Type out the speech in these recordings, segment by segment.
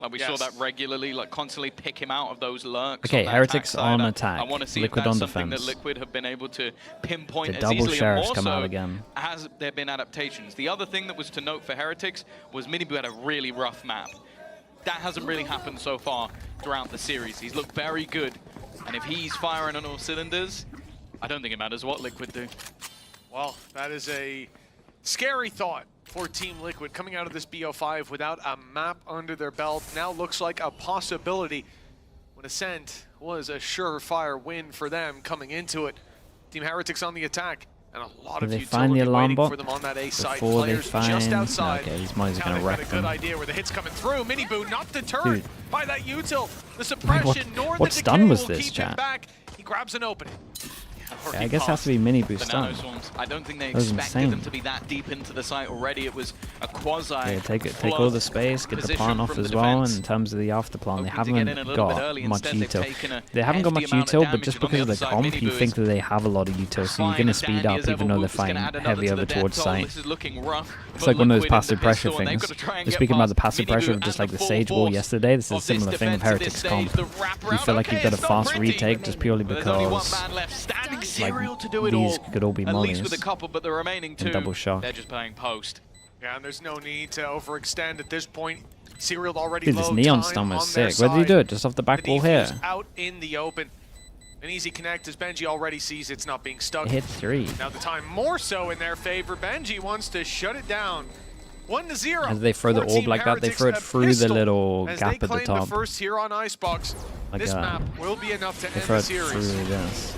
Like we saw that regularly, like constantly pick him out of those lurks. Okay, on Heretics on attack. I want to see Liquid if that's on something defense. that Liquid have been able to pinpoint The as double easily sheriffs and more come so out again. has there been adaptations. The other thing that was to note for Heretics was Minibu had a really rough map. That hasn't really happened so far throughout the series. He's looked very good, and if he's firing on all cylinders, I don't think it matters what Liquid do. Well, that is a scary thought for Team Liquid coming out of this BO5 without a map under their belt. Now looks like a possibility when Ascent was a surefire win for them coming into it. Team Heretics on the attack, and a lot of utility waiting for them on that A site. Players just outside. Okay, he's going to wreck them. Good idea where the hit's coming through. Minibu not deterred by that util. The suppression nor the decay will keep him back. He grabs an opening. Yeah, I guess it has to be Minibu stun. I don't think they expected them to be that deep into the site already. It was a quasi. Yeah, take all the space, get the plant off as well. And in terms of the after plant, they haven't got much util. They haven't got much util, but just because of the comp, you think that they have a lot of util, so you're going to speed up even though they're fighting heavy over towards site. It's like one of those passive pressure things. Just speaking about the passive pressure of just like the Sage Wall yesterday, this is a similar thing with Heretics comp. You feel like you've got a fast retake just purely because like, these could all be mollies with a couple, but the remaining two, double shock. They're just playing post. Yeah, and there's no need to overextend at this point. Serial already Dude, this neon stun was sick. Where did he do it? Just off the back wall here. Out in the open. An easy connect as Benji already sees it's not being stuck. It hit 3. Now the time more so in their favor. Benji wants to shut it down. 1-0. As they throw the orb like that, they throw it through the little gap at the top. The first here on Icebox. Like this map will be enough to end the series. Through this.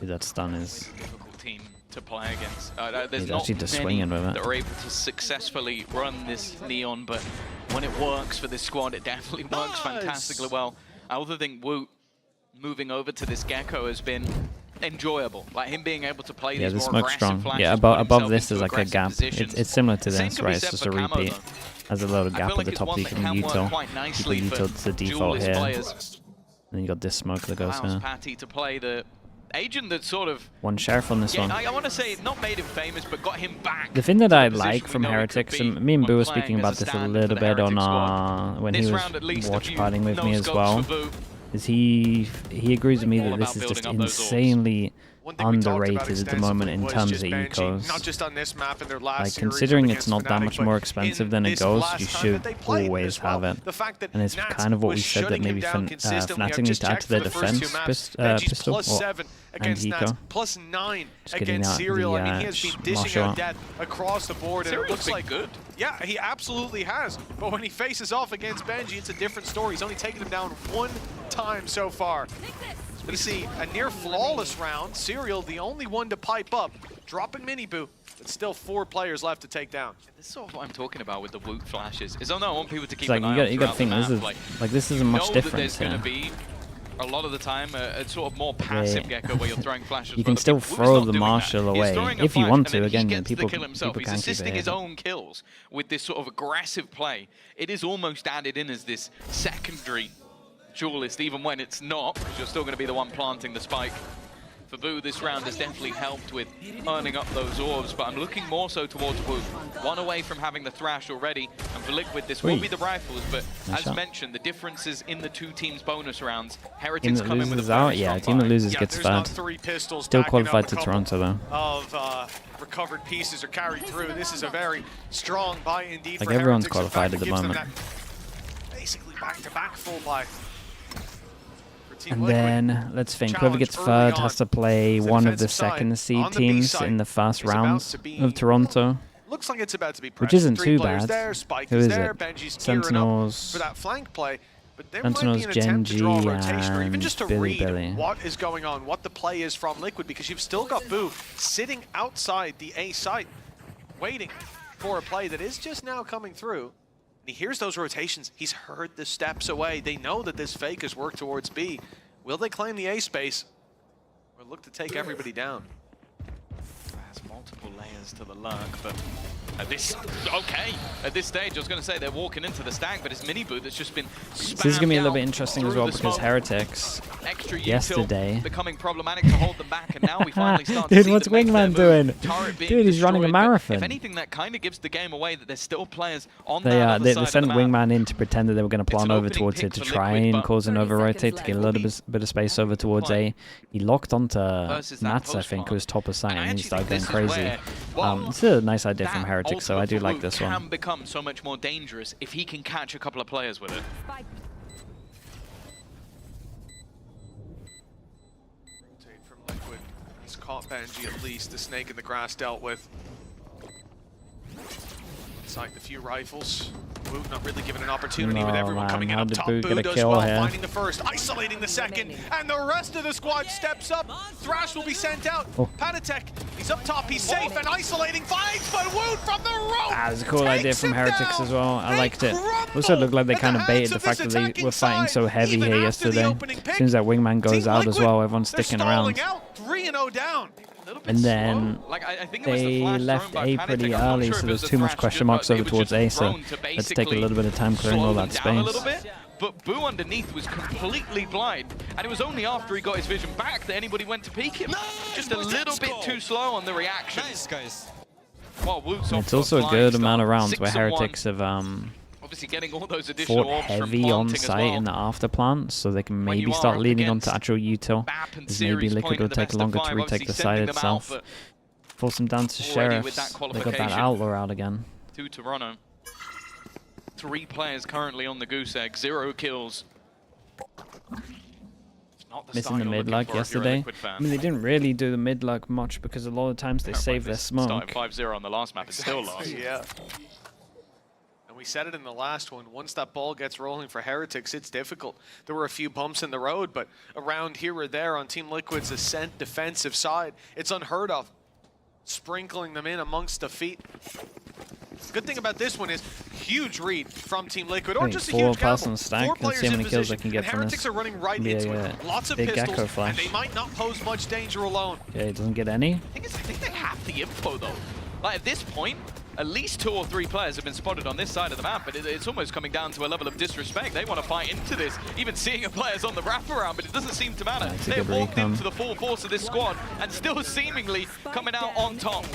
Dude, that stun is difficult team to play against. There's he's not actually just many swinging with it. that are able to successfully run this neon, but when it works for this squad, it definitely works fantastically well. I also think Woot moving over to this Gecko has been enjoyable. Like him being able to play these more aggressive flashes. Yeah, above this is like a gap. It's similar to this, right? It's just a repeat. There's a little gap at the top that you can util. You can util to the default here. Then you got this smoke that goes here. Patty to play the agent that sort of one sheriff on this one. I want to say not made him famous, but got him back. The thing that I like from Heretics, and me and Boo were speaking about this a little bit on when he was watch partying with me as well, is he agrees with me that this is just insanely underrated at the moment in terms of ecos. Not just on this map in their last like considering it's not that much more expensive than it goes, you should always have it. And it's kind of what we said that maybe Fnatic needs to add to their defense pistol and eco. +9 just getting against out Serial. I mean, he has been dishing out death across the board, and it looks like good. Yeah, he absolutely has. But when he faces off against Benji, it's a different story. He's only taken him down 1 time so far. We see a near flawless round. Serial, the only one to pipe up, dropping Minibu, but still 4 players left to take down. This is sort of what I'm talking about with the Woot flashes. Is I want people to keep an eye on. You got to think this isn't much different. There's going to be a lot of the time a sort of more passive Gecko where you're throwing flashes. You can still throw the Marshall away if you want to. Again, people can He's assisting his own kills with this sort of aggressive play. It is almost added in as this secondary duelist, even when it's not, because you're still going to be the one planting the spike. For Boo, this round has definitely helped with earning up those orbs, but I'm looking more so towards Woot. 1 away from having the Thrash already, and for Liquid, this will be the rifles, but as mentioned, the differences in the 2 teams' bonus rounds. Heretics come in with a very strong team that loses gets third. Still qualified to Toronto, though. Of recovered pieces are carried through. This is a very strong buy indeed. Like everyone's qualified at the moment. Basically back-to-back full buy. And then, let's think, whoever gets third has to play one of the second seed teams in the first rounds of Toronto. Looks like it's about to be which isn't too bad. Spike Who is there. it? Benji's Sentinels, for that flank play, but there Sentinels, might be an attempt to draw a rotation, or even and just to read what is going on, what the play is from Liquid, because you've still got Boo sitting outside the A site, waiting for a play that is just now coming through. He hears those rotations. He's heard the steps away. They know that this fake has worked towards B. Will they claim the A space or look to take everybody down? There's multiple layers to the lurk, but At this stage, I was going to say they're walking into the stack, but it's Minibu that's just been spammed. This is going to be a little bit interesting as well because Heretics yesterday becoming problematic to hold them back, and now we finally start to dude, see what's them make Wingman their doing? turret being Dude, he's running a destroyed, but marathon. If anything, that kind of gives the game away that there's still players on They that other side sent of the map. Wingman in to pretend that they were going to plan over towards it to try and cause an over-rotate to get a little bit of space over towards A. He locked onto Mats, I think, who was top of site, and he started going crazy. It's a nice idea from Heretics, so I do like this one. Can become so much more dangerous if he can catch a couple of players with it. Rotate from Liquid. He's caught Benji at least. The snake in the grass dealt with. Inside the few rifles. Boot not really given an opportunity with everyone coming in up top. Boot does well, finding the first, isolating the second, and the rest of the squad steps up. Thrash will be sent out. Panatek, he's up top, he's safe and isolating, finds but Woot from the rope. That's a cool idea from Heretics as well. I liked it. Also, it looked like they kind of baited the fact that they were fighting so heavy here yesterday. As soon as that Wingman goes out as well, everyone's sticking around. 3-0 down. And then they left A pretty early, so there's too much question marks over towards A, so let's take a little bit of time clearing all that space. But Boo underneath was completely blind, and it was only after he got his vision back that anybody went to peek him. Just a little bit too slow on the reaction. Well, it's also a good amount of rounds where Heretics have obviously getting all those additional fought heavy on site in the after plant, so they can maybe start leaning onto actual util. As maybe Liquid will take longer to retake the site itself. Force them down to Sheriffs. They got that Outlaw out again. 2 Toronto. 3 players currently on the goose egg, 0 kills. Missing the mid-luck yesterday. I mean, they didn't really do the mid-luck much because a lot of times they save their smoke. Started 5-0 on the last map, it's still lost. Yeah. We said it in the last one, once that ball gets rolling for Heretics, it's difficult. There were a few bumps in the road, but around here or there on Team Liquid's Ascent defensive side, it's unheard of. Sprinkling them in amongst the feet. Good thing about this one is huge read from Team Liquid, or just a huge gamble. Stack. 4 players see how many in kills position, they can get from Heretics this. are running right into it. Lots of pistols, and they might not pose much danger alone. Yeah, he doesn't get any. I think they have the info though. Like at this point, at least 2 or 3 players have been spotted on this side of the map, but it's almost coming down to a level of disrespect. They want to fight into this, even seeing a player's on the wraparound, but it doesn't seem to matter. They've walked into the full force of this squad and still seemingly coming out on top.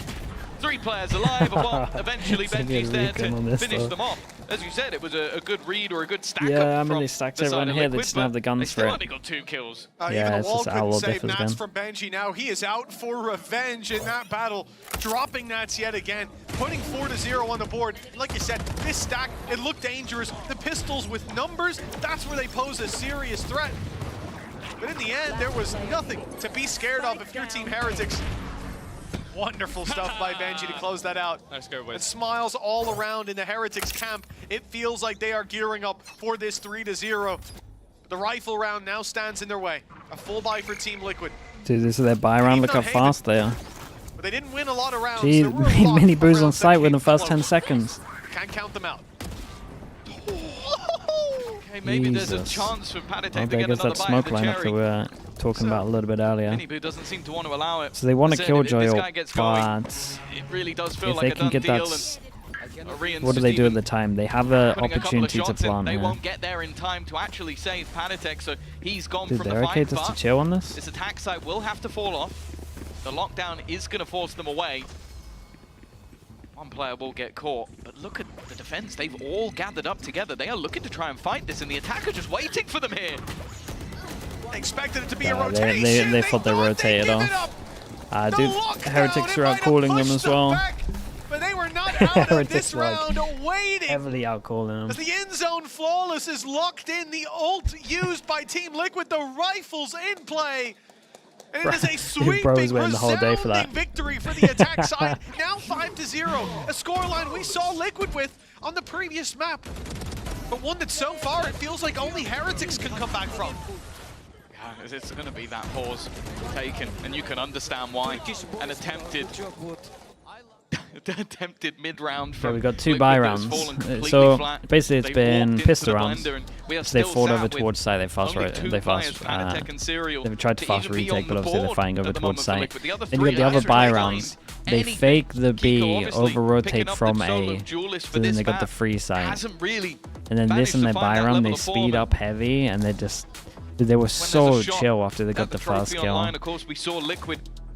3 players alive, and well, eventually Benji's there to finish them off. As you said, it was a good read or a good stack up. Yeah, I mean, they stacked everyone here, they just don't have the guns for it. They still only got 2 kills. Yeah, it's just Outlaw diff again. From Benji now, he is out for revenge in that battle, dropping Nats yet again, putting 4-0 on the board. Like you said, this stack, it looked dangerous. The pistols with numbers, that's where they pose a serious threat. But in the end, there was nothing to be scared of if you're Team Heretics. Wonderful stuff by Benji to close that out. Nice go, boys. And smiles all around in the Heretics camp. It feels like they are gearing up for this 3-0. The rifle round now stands in their way. A full buy for Team Liquid. Dude, this is their buy round. Look how fast they are. But they didn't win a lot of rounds. Jeez, Minibu's on site within the first 10 seconds. Can't count them out. Okay, maybe there's a chance for Panatek to get another that smoke line that we were talking about a little bit earlier. Minibu doesn't seem to want to allow it. So they want to kill Joy up, but it really does feel if like they can get that, what do they do at the time? They have an opportunity to plant. They won't get there in time to actually save Panatek, so he's gone from the fight. Does to chill on this? This attack site will have to fall off. The lockdown is going to force them away. One player will get caught, but look at the defense. They've all gathered up together. They are looking to try and fight this, and the attacker just waiting for them here. Expected it to be a rotation. They thought they rotated off. Dude, Heretics are outcalling them as well. But they were not out of this round, waiting. Heavily outcalling them. As the end zone flawless is locked in, the ult used by Team Liquid, the rifles in play. And it is a sweeping, resounding victory for the attack side. Now 5-0, a scoreline we saw Liquid with on the previous map. But one that so far it feels like only Heretics can come back from. Yeah, it's going to be that pause taken, and you can understand why, and attempted. attempted mid-round. Yeah, we got 2 buy rounds. So basically, it's been pistol rounds. So they fought over towards side. They tried to fast retake, but obviously they're fighting over towards side. Then you got the other buy rounds. They fake the B, over rotate from A, so then they got the free side. And then this and their buy round, they speed up heavy, and they just, they were so chill after they got the first kill.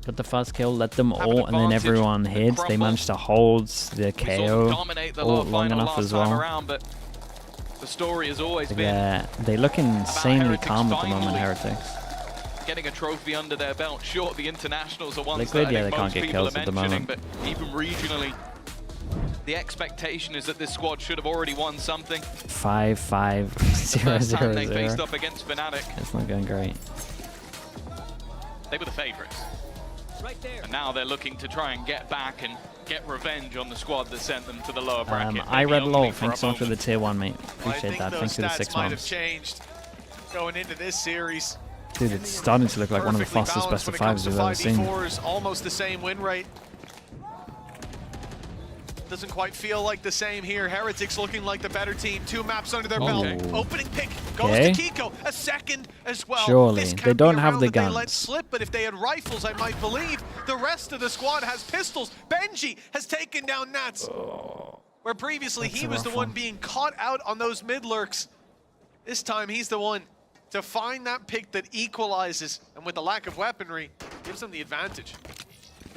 Got the first kill, let them ult, and then everyone hid. They managed to hold the KO ult long enough as well. The story has always been. Yeah, they look insanely calm at the moment, Heretics. Getting a trophy under their belt. Sure, the internationals are ones Liquid, that yeah, they can't get kills at the moment. But even regionally, the expectation is that this squad should have already won something. 5-5-0-0-0. They faced up against Fnatic. It's not going great. They were the favorites. And now they're looking to try and get back and get revenge on the squad that sent them to the lower bracket. I read LOL. Thanks so much for the tier 1, mate. Appreciate that. Thanks for the 6 months. Changed going into this series. Dude, it's starting to look like one of the fastest best of 5s we've ever seen. Almost the same win rate. Doesn't quite feel like the same here. Heretics looking like the better team. 2 maps under their belt. Opening pick goes to Kiko. A second as well. Surely. They don't have the guns. Let slip, but if they had rifles, I might believe. The rest of the squad has pistols. Benji has taken down Nats. Where previously he was the one being caught out on those mid lurks. This time he's the one to find that pick that equalizes. And with the lack of weaponry, gives them the advantage.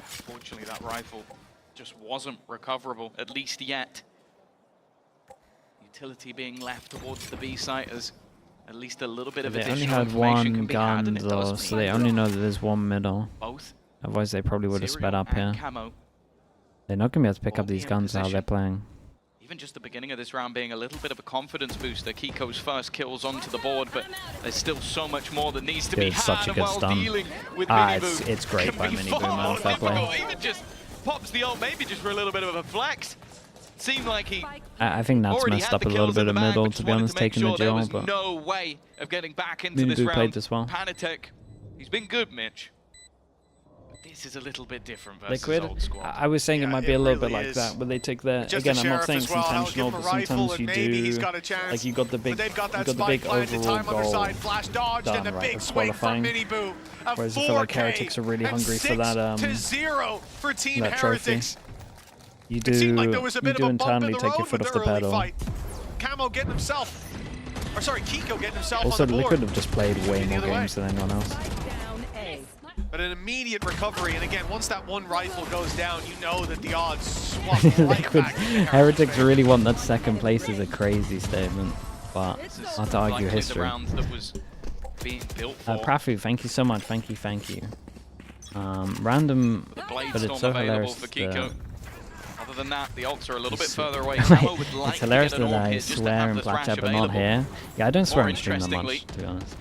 Fortunately, that rifle just wasn't recoverable, at least yet. Utility being left towards the B site as at least a little bit of additional information can be had, and it does. They only had 1 gun though, so they only know that there's 1 middle. Both. Otherwise they probably would have sped up here. Camo. They're not going to be able to pick up these guns how they're playing. Even just the beginning of this round being a little bit of a confidence booster. Kiko's first kills onto the board, but there's still so much more that needs to be had. Such a good stun. It's great by Miniboo, man. Fair play. Even just pops the ult, maybe just for a little bit of a flex. Seemed like he I think Nat's messed up a little bit of middle, to be honest, taking the duel, but no way of getting back into this round. Played this well. Panitek, he's been good, Mitch. This is a little bit different versus Liquid. old squad. I was saying it might be a little bit like that, but they take the again. I'm not saying it's intentional, but sometimes you do. Like you got the big, overall goal done right of qualifying. Whereas I feel like Heretics are really hungry for that that trophy. You do internally take your foot off the pedal. Camo getting himself, or sorry, Kiko getting himself also, on the board. Liquid have just played way more games than anyone else. But an immediate recovery, and again, once that 1 rifle goes down, you know that the odds swap right back. Heretics really want that 2nd place is a crazy statement, but I'll have to argue history. Prafu, thank you so much, thank you. Random, but it's so hilarious. Other than that, the ults are a little bit further away. It's hilarious that I swear in Blackchat, but not here. Yeah, I don't swear in stream that much, to be honest.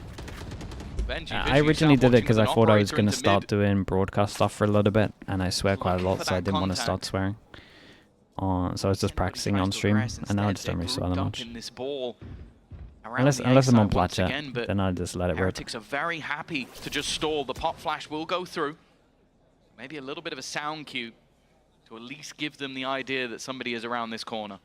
I originally did it because I thought I was going to start doing broadcast stuff for a little bit, and I swear quite a lot, so I didn't want to start swearing. So I was just practicing on stream, and now I just don't really swear that much. Unless I'm on Blackchat, then I just let it rip. Heretics are very happy to just stall. The pop flash will go through. Maybe a little bit of a sound cue to at least give them the idea that somebody is around this corner.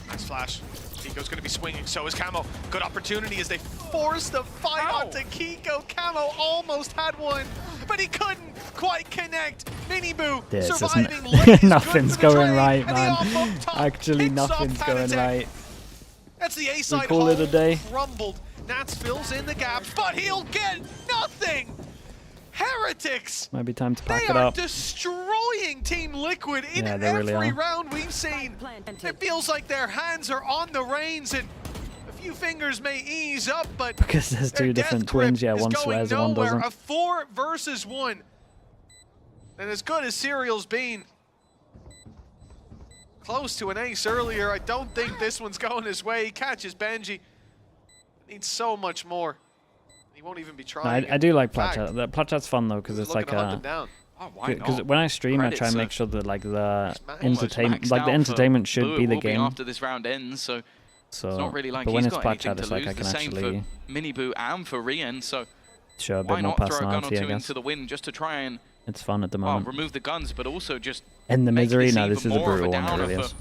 Nice flash. Kiko's going to be swinging, so is Camo. Good opportunity as they force the fight onto Kiko. Camo almost had one, but he couldn't quite connect. Miniboo surviving late. Nothing's going right, man. Actually, nothing's going right. That's the A side. We call it a day. Crumbled. Nats fills in the gaps, but he'll get nothing. Heretics! Might be time to pack it up. They are destroying Team Liquid in every round we've seen. It feels like their hands are on the reins and a few fingers may ease up, but because there's 2 different twins, yeah, one swears and one doesn't. A 4 versus 1. And as good as Serial's been, close to an ace earlier, I don't think this one's going his way. He catches Benji. Needs so much more. He won't even be trying. I do like Platchat. Platchat's fun though, because it's like because when I stream, I try and make sure that like the entertainment should be the game. After this round ends, so it's not really like but when it's Platchat, it's like I can actually. For Miniboo and for Rien, so show a bit more personality, throw a gun or 2 into the wind just to try and It's fun at the moment. Remove the guns, but also just end the misery. this No, this is a brutal one. It really is.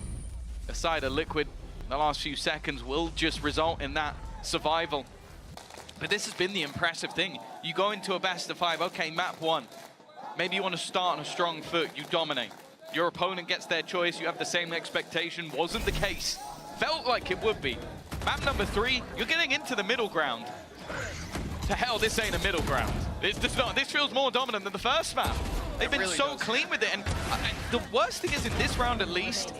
A side of Liquid, the last few seconds will just result in that survival. But this has been the impressive thing. You go into a best of 5. Okay, map 1. Maybe you want to start on a strong foot. You dominate. Your opponent gets their choice. You have the same expectation. Wasn't the case. Felt like it would be. Map number 3, you're getting into the middle ground. To hell, this ain't a middle ground. This feels more dominant than the first map. They've been really so clean with it. And the worst thing is, in this round at least,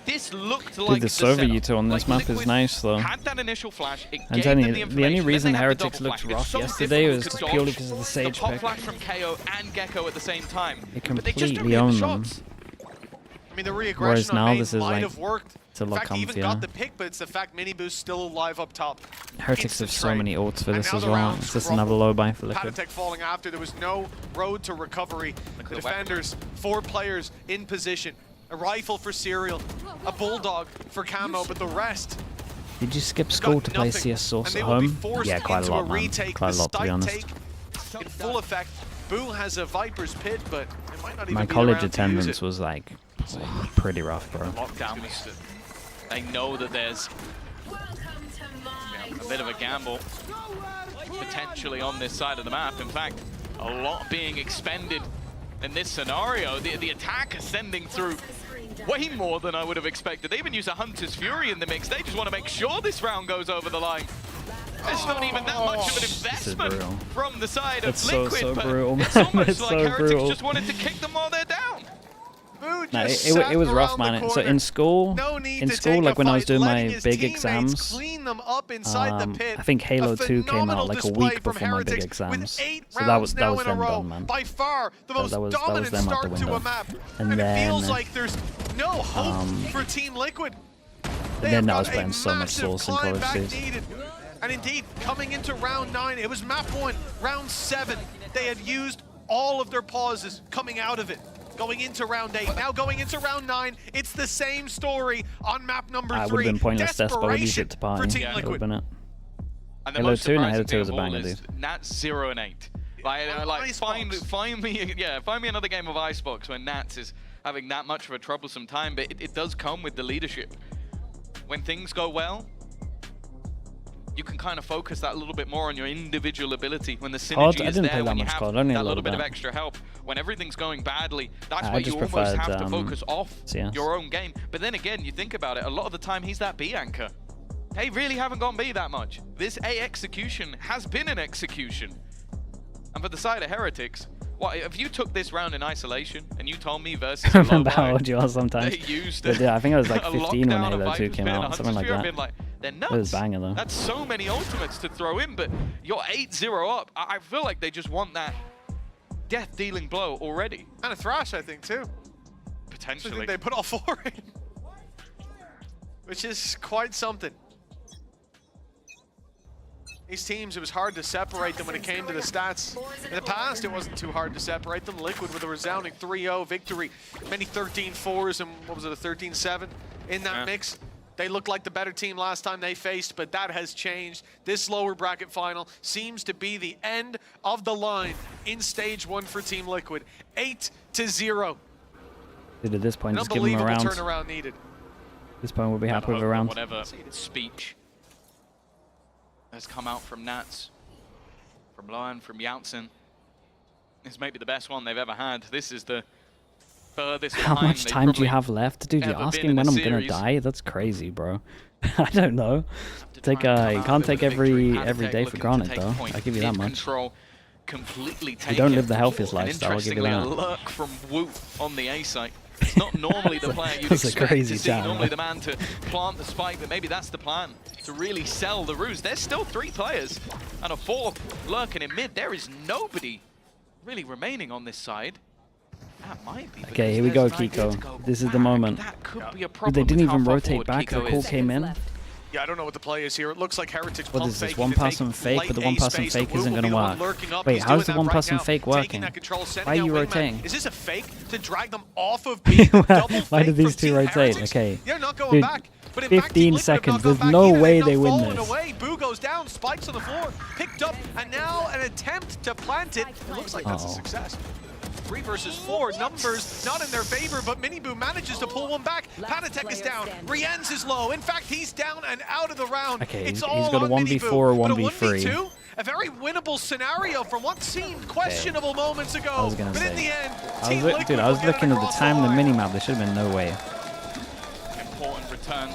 this looked like the server util on this map is nice though. Had that initial flash. I'm telling you, the only reason Heretics looked rough yesterday was just purely because of the Sage pick. Flash from KO and Gecko at the same time. It completely owned them. I mean, the re-aggression Whereas now on this is might like, have worked. it's a lot in fact, he even got the comfier. pick, but it's the fact Miniboost's still alive up top. Heretics have so many ults for this now as the well. round It's just crumbled. another low buy for Liquid. Heretics falling after. There was no road to recovery. The defenders, 4 players in position. A rifle for Serial, a bulldog for Camo, but the rest. Did you skip school to play CS Source at home? Yeah, quite a lot, man. Quite a lot, to be honest. In full effect. Boo has a Viper's Pit, but it might not even My be college around attendance was like pretty rough, bro. Lockdown was they know that there's a bit of a gamble potentially on this side of the map. In fact, a lot being expended in this scenario. The attack ascending through way more than I would have expected. They even use a Hunter's Fury in the mix. They just want to make sure this round goes over the line. There's not even that much of an investment from the side of Liquid, so but brutal, it's almost it's like so Heretics brutal. just wanted to kick them while they're down. No, it was rough, man. So in school, like when I was doing my big exams, I think Halo 2 came out like a week before my big exams. So that was them done, man. By far the most dominant them out the start to a window. map. And it then, feels like there's no hope for Team Liquid. and then I was playing so much Source in college days. And indeed, coming into round 9, it was map 1, round 7. They had used all of their pauses coming out of it. Going into round 8, now going into round 9, it's the same story on map number 3. It would have been pointless Despo, but you should to party. Yeah, it would have been it. And the Halo most 2 and surprising Halo 2 was a thing of all banger, is dude. Nats 0 and 8. Like find me another game of Icebox when Nats is having that much of a troublesome time, but it does come with the leadership. When things go well, you can kind of focus that a little bit more on your individual ability. When the synergy is there, when you have that little bit of extra help. When everything's going badly, that's where you almost have to focus off your own game. But then again, you think about it, a lot of the time he's that B anchor. They really haven't gone B that much. This A execution has been an execution. And for the side of Heretics, what if you took this round in isolation and you told me versus I remember how old you are sometimes. They used yeah, I think I was like 15 when Halo 2 came out, something like that. Like, they're nuts. It was banger though. That's so many ultimates to throw in, but you're 8-0 up. I feel like they just want that death-dealing blow already. And a Thrash, I think, too. Potentially. I think they put all 4 in. Which is quite something. These teams, it was hard to separate them when it came to the stats. In the past, it wasn't too hard to separate them. Liquid with a resounding 3-0 victory. Many 13-4s and what was it, a 13-7 in that mix. They looked like the better team last time they faced, but that has changed. This lower bracket final seems to be the end of the line in stage 1 for Team Liquid. 8-0. Dude, at this point, An just give them a round. turnaround needed. At this point, we'll be happy with a round. Whatever speech has come out from Nats, from Lion, from Yaltsin. This may be the best one they've ever had. This is the furthest How much time do you have left? Dude, you're asking when I'm gonna die? That's crazy, bro. I don't know. You can't take every day for granted, though. I'll give you that much. You don't live the healthiest lifestyle, I'll give you that. Lurk from Wu on the A site. It's not normally the player you'd expect to see. Normally the man to plant the spike, but maybe that's the plan, to really sell the ruse. There's still 3 players and a 4th lurking in mid. There is nobody really remaining on this side. That might be. Okay, here we go, Kiko. This is the moment. That could be a problem. They didn't even rotate back. The call came in. Yeah, I don't know what the play is here. It looks like Heretics. What is this? One person fake, but the one person fake isn't going to work. Wait, how is the one person fake working? Why are you rotating? Is this a fake to drag them off of B? Why did these 2 rotate? Okay. They're not going back. But in 15 seconds. There's no way they win this. Away. Boo goes down, spikes on the floor, picked up, and now an attempt to plant it. It looks like that's a success. 3 versus 4. Numbers not in their favor, but Miniboo manages to pull one back. Panatek is down. Rienz is low. In fact, he's down and out of the round. Okay, it's he's all got a on 1v4 Miniboo, or but a 1v3. 1v2, a very winnable scenario from what seemed questionable moments ago. I was gonna but say. in the end, Dude, I was looking at the time in the minimap. There should have been no way. Important return.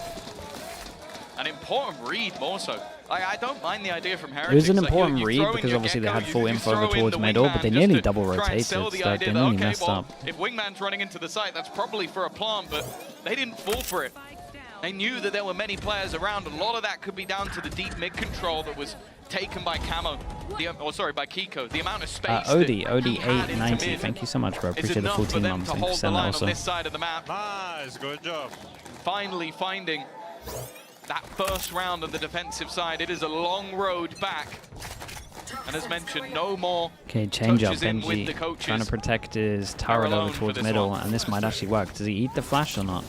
An important read, more so. I don't mind the idea from Heretics. It was an like, important you read throw in because your obviously they Gecko, had full you info throw over in towards the middle, but wingman they just nearly to double try and rotated, sell so the they idea that, nearly okay, messed well, up. if Wingman's running into the site, that's probably for a plant, but they didn't fall for it. They knew that there were many players around. A lot of that could be down to the deep mid control that was taken by Camo, by Kiko. The amount of space Odie that he had into 890. mid Thank you so much, bro. is Appreciate the enough full for team them members. to Thank you for hold the sending that line also. on this side of the map. Nice, good job. Finally finding that first round on the defensive side. It is a long road back. And as mentioned, no more Okay, change up touches in with the Benji. coaches. Trying to protect his turret alone over for towards this middle, one. and this might actually work. Does he eat the flash or not?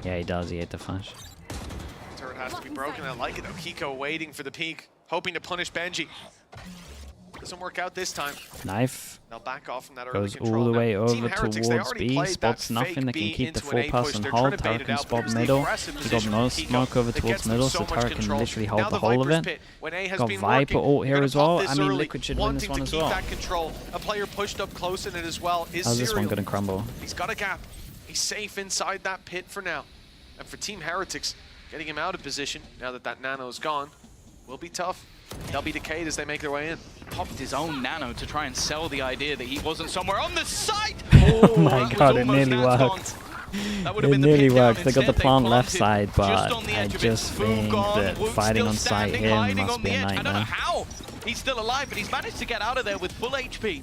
Yeah, he does. He ate the flash. Turret has to be broken. I like it though. Kiko waiting for the peak, hoping to punish Benji. Doesn't work out this time. Knife They'll back off from that early goes control. all the Now, way Team over Heretics, they towards already B. played Spots that nothing. fake They can B keep the into an full A pass push. and They're hold. trying to bait Tower it can out, spot but here's the middle. aggressive He got position no from Kiko smoke over that towards gets them middle, so so much Tower can control. literally Now hold the the whole of Viper's it. pit, when A has Got been Viper working, ult here they're as gonna well. pop this I mean, early, Liquid should win this one wanting as to keep well. that control. A player pushed up close in it as well is How's this one Serial. going to crumble? He's got a gap. He's safe inside that pit for now. And for Team Heretics, getting him out of position now that that nano is gone will be tough. They'll be decayed as they make their way in. Popped his own nano to try and sell the idea that he wasn't somewhere on the site. Oh my god, it nearly worked. It nearly worked. They got the plant left side, but I just think that fighting on site here must be a I don't know nightmare. how he's still alive, but he's managed to get out of there with full HP.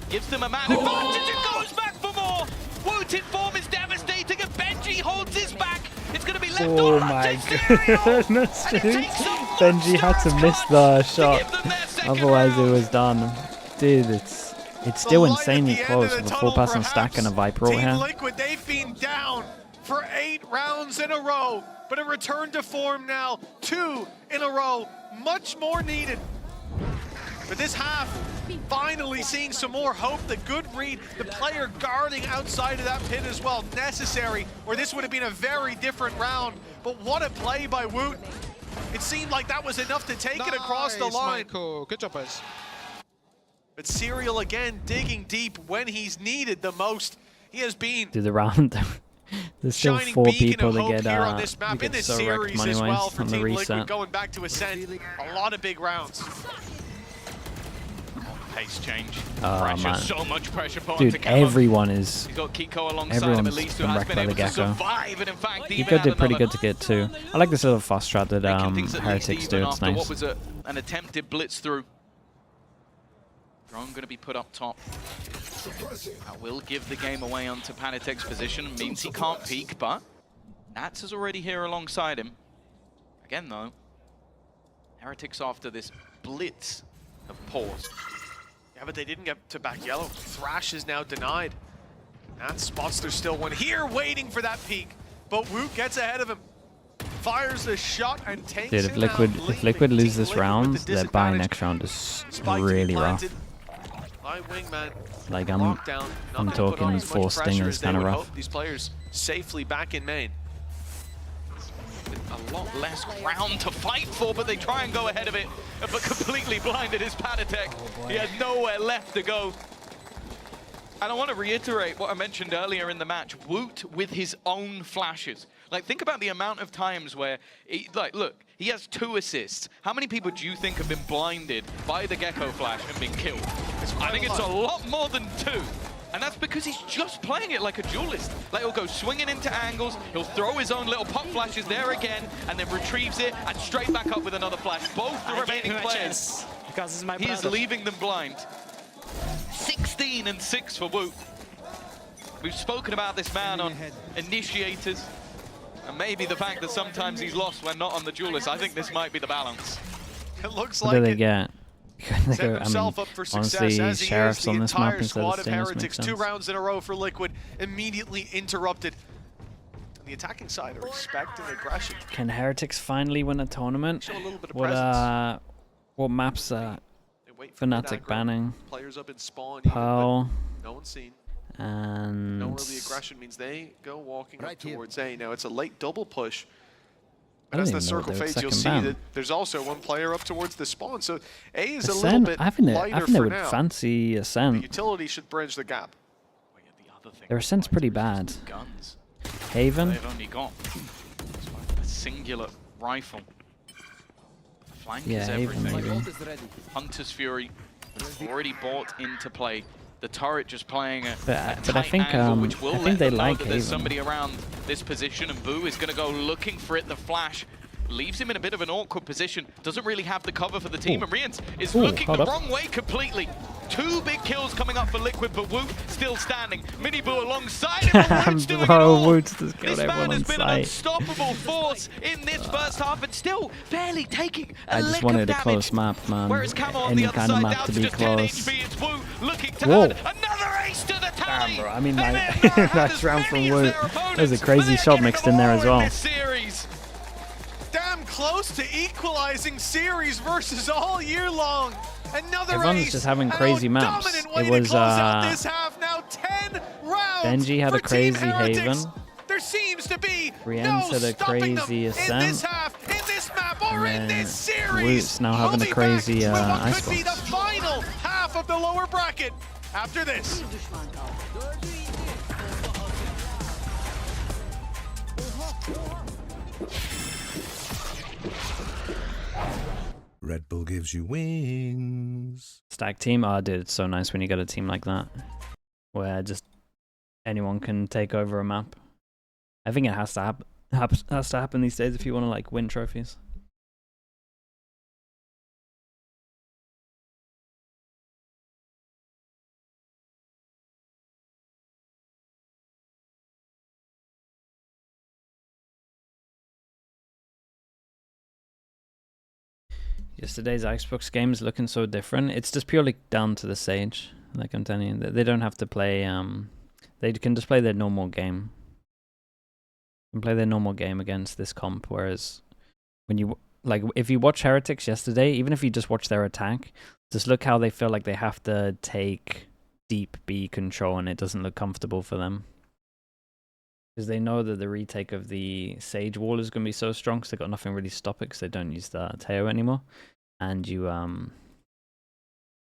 Gives them a man advantage and goes back for more. Wounded form is devastating, and Benji holds his back. It's going to be left Oh on my to Serial. goodness, And it dude. takes a Benji had to miss the shot. give them their second Otherwise it round. was done. Dude, it's still insanely close with a full pass and stack and a Viper ult Team here. Liquid, they've been down for 8 rounds in a row, but a return to form now, 2 in a row, much more needed. But this half, finally seeing some more hope. The good read, the player guarding outside of that pit as well, necessary, or this would have been a very different round. But what a play by Woot. It seemed like that was enough to take it across the line. Michael. Good job, guys. But Serial again digging deep when he's needed the most. He has been Do the round. There's still shining 4 beacon people of to hope get, here on this map, to in get this so wrecked series as money-wise well for on the Team Liquid reset. going back to Ascent. A lot of big rounds. Pace change. Oh, Pressure, man. so much pressure put Dude, onto Camo. everyone is... He's got Kiko alongside him Everyone's at least, who been has wrecked been by the able to Gecko. survive, and in fact, even Kiko did pretty another good to get 2. I like this little fast strat that making things at least Heretics do. even It's after nice. what was an attempted blitz through. Drone going to be put up top. That will give the game away onto Panatek's position. Means he can't peek, but Nats is already here alongside him. Again, though, Heretics after this blitz have paused. Yeah, but they didn't get to back yellow. Thrash is now denied. That spots there's still one here waiting for that peak. But Woot gets ahead of him. Fires the shot and takes Dude, it out, if Liquid lose this Team Liquid round, with the their bye disadvantage. next round is Spike to be really rough. planted by Wingman. Like, I'm Lockdown. Not gonna put talking on as much 4 pressure stingers as they kind of would rough. hope. These players safely back in main. A lot less ground to fight for, but they try and go ahead of it. But completely blinded is Panatek. He has nowhere left to go. And I want to reiterate what I mentioned earlier in the match. Woot with his own flashes. Like, think about the amount of times where, look, he has 2 assists. How many people do you think have been blinded by the Gecko flash and been killed? I think it's a lot more than 2. And that's because he's just playing it like a duelist. Like, he'll go swinging into angles, he'll throw his own little pop flashes there again, and then retrieves it, and straight back up with another flash. Both the remaining players, Because it's my he is leaving them blind. 16 and 6 for Woot. We've spoken about this man on initiators, and maybe the fact that sometimes he's lost when not on the duelist. I think this might be the balance. It looks What like do they it. get? They Set go, I mean, himself up for success honestly, as he Sheriff's is. The on this map entire instead squad of of Stingers Heretics, makes 2 sense. rounds in a row for Liquid, immediately interrupted. The attacking side are expecting aggression. Can Heretics finally win a tournament? Show a little bit of presence. What maps They wait for Fnatic mid-aggro. banning? Players up in spawn. Pearl. No one's seen. And No early aggression means they go walking up towards A. Now it's a late double push. I But don't as the even know circle they were fades, you'll see second that there's also one player up towards the spawn. So A is a little Ascent, bit I lighter think they for would now. fancy The Ascent. utility should bridge the gap. Their Ascent's pretty bad. Guns. Haven. They've only got a singular rifle. Flank Yeah, is Haven everything. maybe. Hunter's Fury already bought into play. The turret just playing a But I tight think angle, which will I let think they them know like that there's Haven. somebody around this position, and Boo is going to go looking for it. The flash leaves him in a bit of an awkward position. Doesn't really have the cover for the team, and Rians is looking the wrong way completely. 2 big kills coming up for Liquid, but Woot still standing. Mini Boo alongside him, but Woot's doing it all. Woot's just killed This man everyone has on been an sight. unstoppable force in this first half, and still barely taking a I lick just of wanted a damage. close map, man. Whereas Camo on Any the other kind of side, map down to to be just 10 close. HP. It's Woo looking to Whoa. add another ace to the tally. Damn, bro. I mean, And like, they've not had nice as round from many as Woot. their There's a opponents, crazy but they're shot getting mixed them in there all as well. in this series. Damn close to equalizing series versus all year long. Another Everyone's ace. just having and crazy a maps. dominant way It to was, close out this half. Now 10 rounds. Benji had for a crazy Team Heretics. Haven. There seems to be Riens no had a stopping crazy them in this Ascent. half, in this map, or in And this series. Woot's now having We'll a be crazy, back with what could be Icebox. the final half of the lower bracket after this. Red Bull gives you wings. Stack team. Oh, dude, it's so nice when you get a team like that, where just anyone can take over a map. I think it has to happen these days if you want to like win trophies. Yesterday's Icebox game is looking so different. It's just purely down to the Sage. Like I'm telling you, they don't have to play. They can just play their normal game. And play their normal game against this comp. Whereas, when you like, if you watch Heretics yesterday, even if you just watch their attack, just look how they feel like they have to take deep B control, and it doesn't look comfortable for them. Because they know that the retake of the Sage wall is going to be so strong, because they've got nothing really to stop it, because they don't use the Teo anymore. And you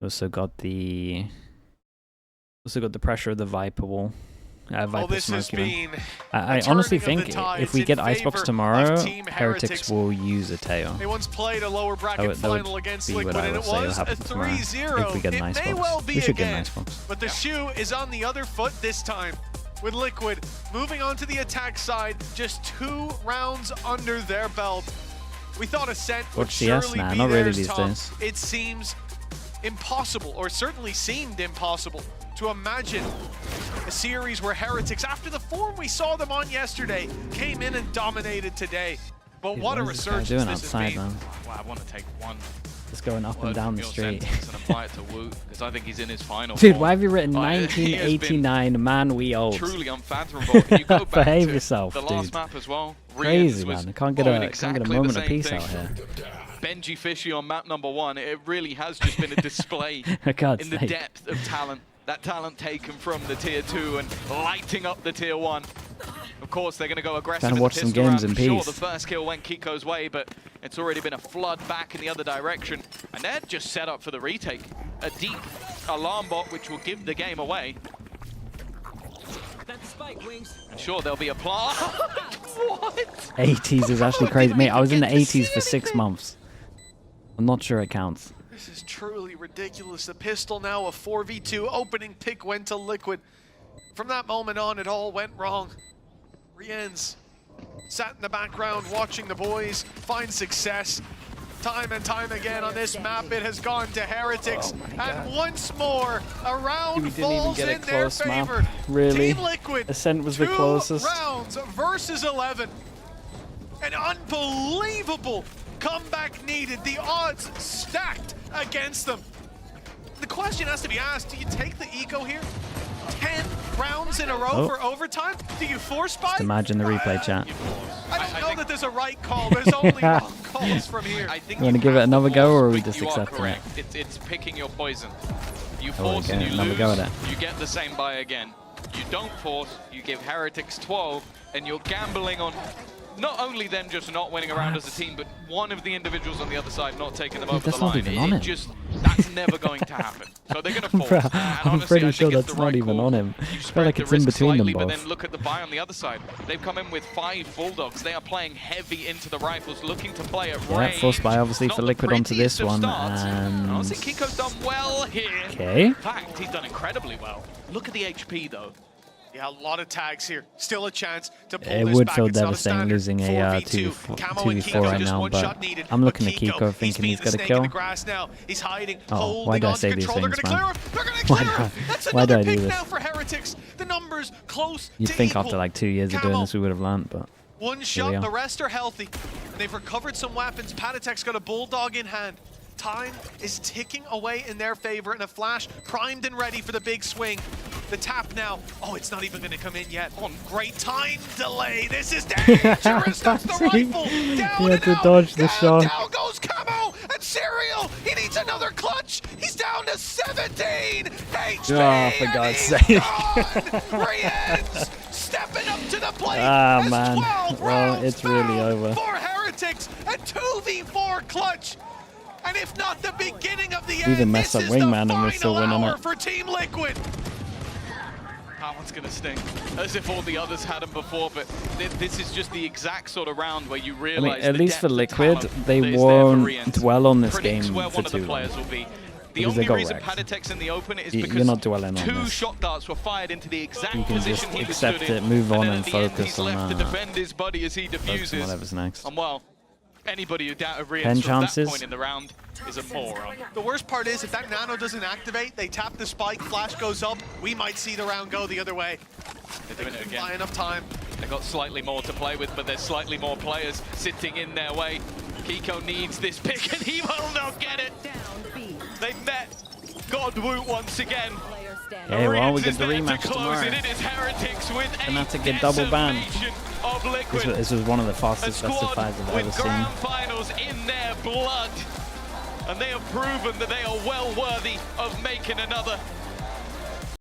also got the pressure of the Viper wall. Viper this has smoke, you know. been I a honestly turning of think the tides if we in get Icebox favor tomorrow, of Team Heretics will use a Teo. They once played a lower bracket That would final against be what Liquid, I and would it say will was a happen tomorrow 3-0. if we get an It Icebox. may well be We should get an again, Icebox. but the shoe is on the other foot this time, with Liquid moving on to the attack side, just 2 rounds under their belt. We thought Ascent would Watch CS surely now, be not really theirs, these Tom. days. It seems impossible, or certainly seemed impossible, to imagine a series where Heretics, after the form we saw them on yesterday, came in and dominated today. But Dude, what a what is this guy resurgence doing this outside, has been. man? Well, I want to take one Just going up word and down from the your street. sentence and apply it to Woot, because I think he's in his final Dude, form. why have you written He has been 1989? Man, we old. truly unfathomable. Can you go back Behave to yourself, the last dude. map as well? Crazy, Rians was man. I can't get doing a exactly the moment of same peace thing. out here. Benji Fishy on map number 1. It really has just been a display I can't in the say. depth of talent. That talent taken from the tier 2 and lighting up the tier 1. Of course, they're going to go aggressive. Trying to in watch the some pistol games round. in Sure, peace. the first kill went Kiko's way, but it's already been a flood back in the other direction. And they're just set up for the retake. A deep alarm bot, which will give the game away. And sure, there'll be a plant. What? 80s is actually How crazy. did we Mate, I was in the get to see 80s for 6 anything? months. I'm not sure it counts. This is truly ridiculous. The pistol now a 4v2. Opening pick went to Liquid. From that moment on, it all went wrong. Riens sat in the background watching the boys find success. Time and time again on this map, it has gone to Heretics. And once more, a round We didn't even falls get a in their close map. favor. Really? Team Liquid, Ascent was the 2 closest. rounds versus 11. An unbelievable comeback needed. The odds stacked against them. The question has to be asked, do you take the eco here? 10 rounds in a row Oh. for overtime? Do you force buy? Just imagine the replay chat. I don't know that there's a right call. There's only wrong calls from here. I think You wanna you give it have another to go, force, or are we but just you are accepting it? correct. It's picking your poison. You force and you another go lose, at it. you get the same buy again. You don't force, you give Heretics 12, and you're gambling on not only them just not winning a round as a team, but one of the individuals on the other side not taking them over that's the not line. even on him. That's never going to happen. So they're going to force. Bruh, And I'm honestly, pretty I sure think it's that's the not right even call. on him. You I feel spread like the it's in risk between them slightly, but both. then look at the buy on the other side. They've come in with 5 Bulldogs. They are playing heavy into the rifles, looking to play at Yeah, range. force buy obviously Not for the Liquid onto this prettiest of one. starts. And Honestly, Kiko's done well here. okay. In fact, he's done incredibly well. Look at the HP though. Yeah, a lot of tags here. Still a chance to pull It this would back. feel It's not a devastating standard losing a 4v2. Camo and 2v4 Kiko, right just now, one but shot needed. I'm looking at Kiko, Kiko thinking he's got a snake in kill. the grass now. He's hiding, Oh, holding why do I on to say these control. things, They're gonna man? clear him. They're gonna Why clear do I- him. That's why do I another do pick this? now for Heretics. The numbers close You'd to think equal. after like 2 years of doing Camo, this we would have learned, but one we shot, are. the rest are healthy. And they've recovered some weapons. Patatek's got a Bulldog in hand. Time is ticking away in their favor, and a flash primed and ready for the big swing. The tap now. Oh, it's not even going to come in yet. On great time delay. This is dangerous. That's the rifle. Down He had and to out. dodge the Down, shot. down goes Camo and Serial. He needs another clutch. He's down to 17 HP. Oh, for and God's he's sake. gone. Re-ends. Stepping up to the plate. Ah, as man. 12 Well, rounds it's really found over. For Heretics, a 2v4 clutch. And if not the beginning of the Even end, mess this up is the Wingman and we're still final winning hour it. for Team Liquid. That one's going to sting. As if all the others had them before, but this is just the exact sort of round where you I realize mean, at the least for depth of Liquid, talent they that is there for won't Re-Ent. dwell on this Predicts game where for one of the too long. players will be. The Because they only got reason wrecked. Patatek's in the open is You're because not dwelling on 2 this. shot darts were fired into the exact You can position just he was accept stood in, it, move on, then and at the end, focus he's on left to defend his buddy as he focus on defuses. whatever's next. And well, anybody who doubted 10 Re-Ent from that chances. point in the round is a moron. The worst part is if that nano doesn't activate, they tap the spike, flash goes up, we might see the round go the other way. They're doing it again. Buy enough time. They've got slightly more to play with, but there's slightly more players sitting in their way. Kiko needs this pick, and he will not get it. They met Godwoot once again. Okay, well, we Re-Ent get is the there to rematch close tomorrow. it. It is Heretics with Fnatic a get double ban. decimation of Liquid. This was one of the A fastest best of squad fives I've ever with seen. grand finals in their blood. And they have proven that they are well worthy of making another